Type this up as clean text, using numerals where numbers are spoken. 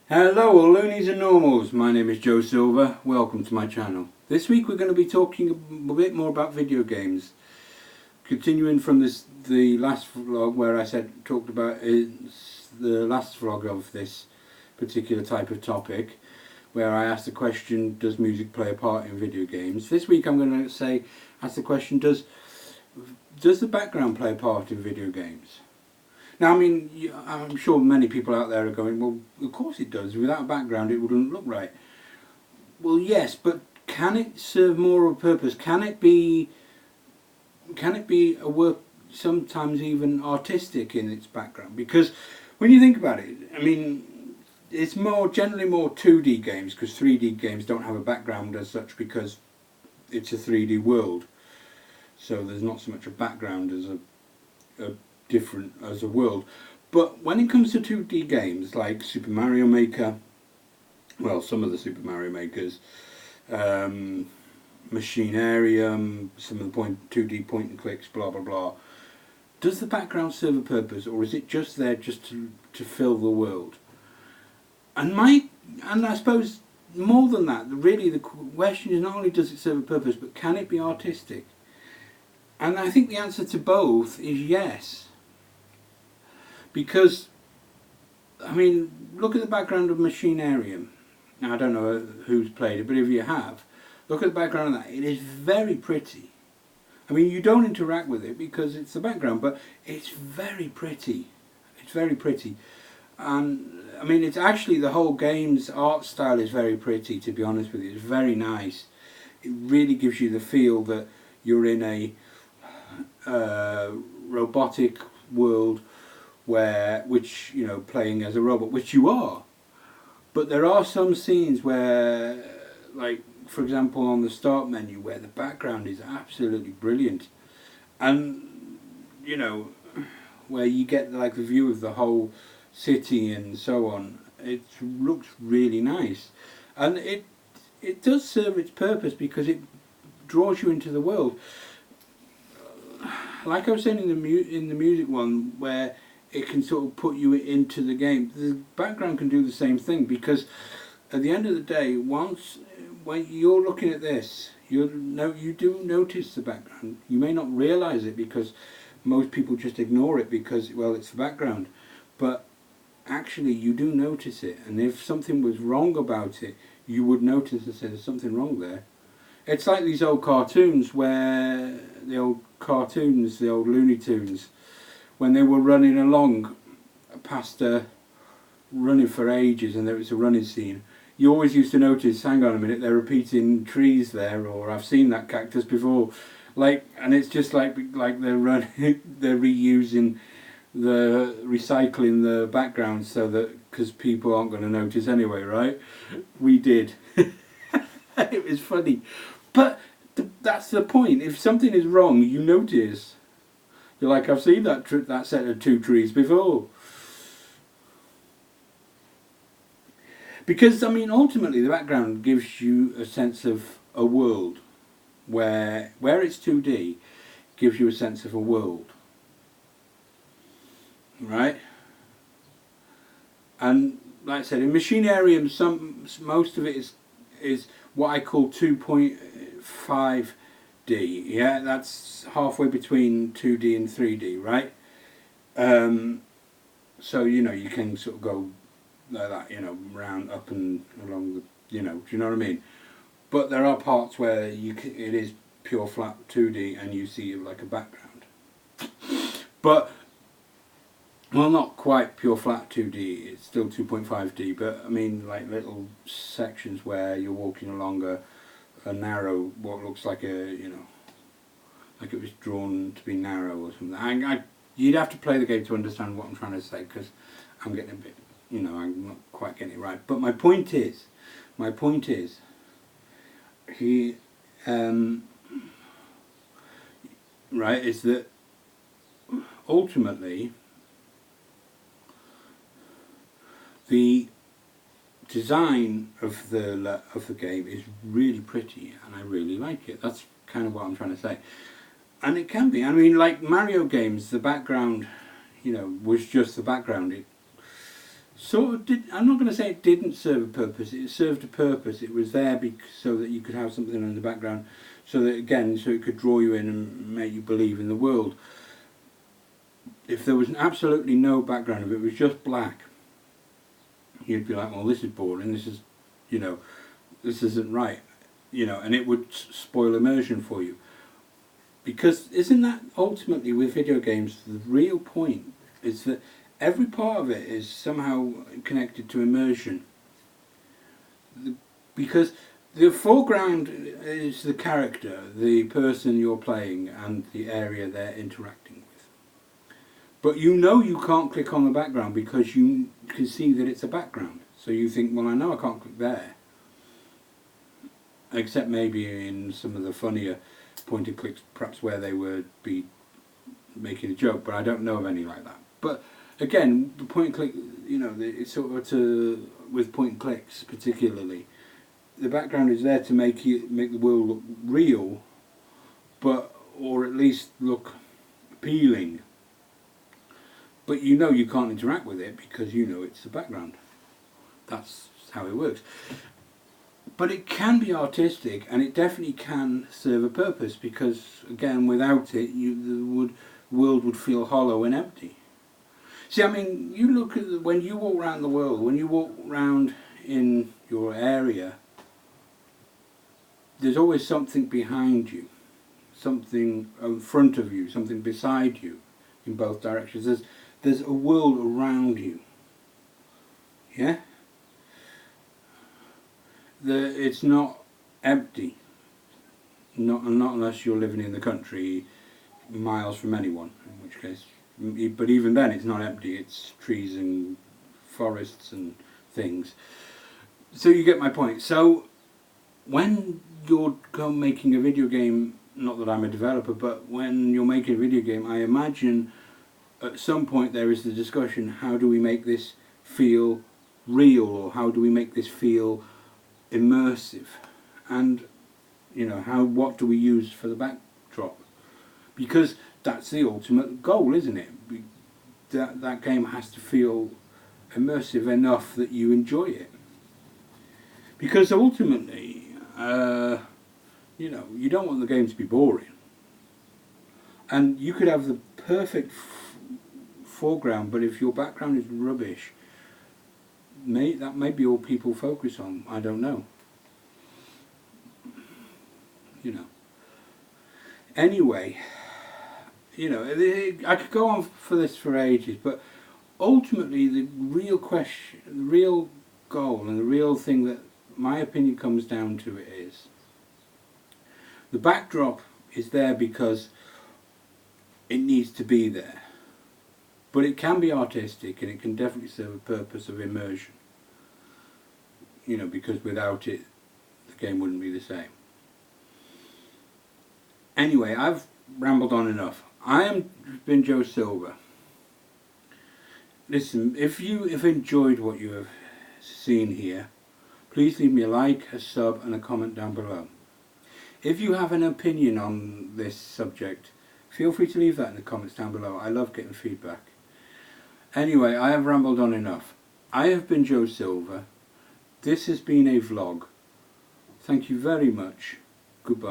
Hello all loonies and normals, my name is Joe Silver, welcome to my channel. This week we're going to be talking a bit more about video games. Continuing from the last vlog where I talked about the last vlog of this particular type of topic, where I asked the question, does music play a part in video games? This week I'm going to ask the question, does the background play a part in video games? Now, I mean, I'm sure many people out there are going, well, of course it does. Without a background, it wouldn't look right. Well, yes, but can it serve more of a purpose? Can it be a work sometimes even artistic in its background? Because when you think about it, I mean, it's generally more 2D games, because 3D games don't have a background as such because it's a 3D world. So there's not so much a background as a different as a world. But when it comes to 2D games like Super Mario Maker, well, some of the Super Mario Makers, Machinarium, some of the 2D point and clicks, blah blah blah, does the background serve a purpose, or is it just there just to fill the world? And I suppose more than that, really the question is not only does it serve a purpose, but can it be artistic? And I think the answer to both is yes. Because, I mean, look at the background of Machinarium. Now, I don't know who's played it, but if you have, look at the background of that. It is very pretty. I mean, you don't interact with it because it's the background, but it's very pretty. It's very pretty. And, I mean, it's actually the whole game's art style is very pretty, to be honest with you. It's very nice. It really gives you the feel that you're in a robotic world which you know, playing as a robot, which you are. But there are some scenes where, like for example on the start menu, where the background is absolutely brilliant, and you know, where you get like the view of the whole city and so on. It looks really nice, and it does serve its purpose because it draws you into the world. Like I was saying in the music one, where it can sort of put you into the game. The background can do the same thing, because at the end of the day, when you're looking at this, you do notice the background. You may not realise it because most people just ignore it because, well, it's the background. But actually you do notice it, and if something was wrong about it, you would notice and say there's something wrong there. It's like these old cartoons the old Looney Tunes, when they were running along past running for ages and there was a running scene, you always used to notice, hang on a minute, they're repeating trees there, or I've seen that cactus before, and it's just like they're running, they're recycling the background, so that because people aren't going to notice anyway, right? We did. It was funny, but that's the point. If something is wrong, you notice. You're like, I've seen that set of two trees before. Because, I mean, ultimately the background gives you a sense of a world. Where it's 2D, gives you a sense of a world. Right? And, like I said, in Machinarium, most of it is what I call 2.5D. Yeah, that's halfway between 2D and 3D, right? So, you know, you can sort of go like that, you know, round, up and along the, you know, do you know what I mean? But there are parts where it is pure flat 2D and you see like a background. But, well, not quite pure flat 2D, it's still 2.5D, but I mean like little sections where you're walking along a narrow, what looks like like it was drawn to be narrow or something. You'd have to play the game to understand what I'm trying to say, because I'm getting a bit, you know, I'm not quite getting it right. But my point is, is that ultimately the design of the game is really pretty, and I really like it. That's kind of what I'm trying to say. And it can be. I mean, like Mario games, the background, you know, was just the background. sort of did. I'm not going to say it didn't serve a purpose. It served a purpose. It was there so that you could have something in the background, so that so it could draw you in and make you believe in the world. If there was absolutely no background, if it was just black, you'd be like, well, this is boring. This is, this isn't right, and it would spoil immersion for you. Because isn't that ultimately with video games the real point? Is that every part of it is somehow connected to immersion. Because the foreground is the character, the person you're playing, and the area they're interacting with. But you can't click on the background because you can see that it's a background. So you think, well, I know I can't click there. Except maybe in some of the funnier point and clicks, perhaps where they would be making a joke, but I don't know of any like that. But again, the point and click, it's sort of with point and clicks particularly, the background is there to make the world look real, or at least look appealing. But you can't interact with it because it's the background. That's how it works. But it can be artistic, and it definitely can serve a purpose, because again, without it, the world would feel hollow and empty. See, I mean, you look at when you walk around the world, when you walk around in your area, there's always something behind you, something in front of you, something beside you, in both directions. There's a world around you. Yeah? It's not empty. Not unless you're living in the country, miles from anyone, in which case. But even then, it's not empty. It's trees and forests and things. So you get my point. So when you're making a video game, not that I'm a developer, but when you're making a video game, I imagine at some point there is the discussion: how do we make this feel real, or how do we make this feel immersive, and what do we use for the backdrop? Because that's the ultimate goal, isn't it? That game has to feel immersive enough that you enjoy it. Because ultimately, you don't want the game to be boring. And you could have the perfect foreground, but if your background is rubbish, that may be all people focus on. I don't know. Anyway, I could go on for this for ages, but ultimately the real question, the real goal, and the real thing that my opinion comes down to is the backdrop is there because it needs to be there. But it can be artistic, and it can definitely serve a purpose of immersion. Because without it, the game wouldn't be the same. Anyway, I've rambled on enough. I've been Joe Silver. Listen, if you have enjoyed what you have seen here, please leave me a like, a sub, and a comment down below. If you have an opinion on this subject, feel free to leave that in the comments down below. I love getting feedback. Anyway, I have rambled on enough. I have been Joe Silver. This has been a vlog. Thank you very much. Goodbye.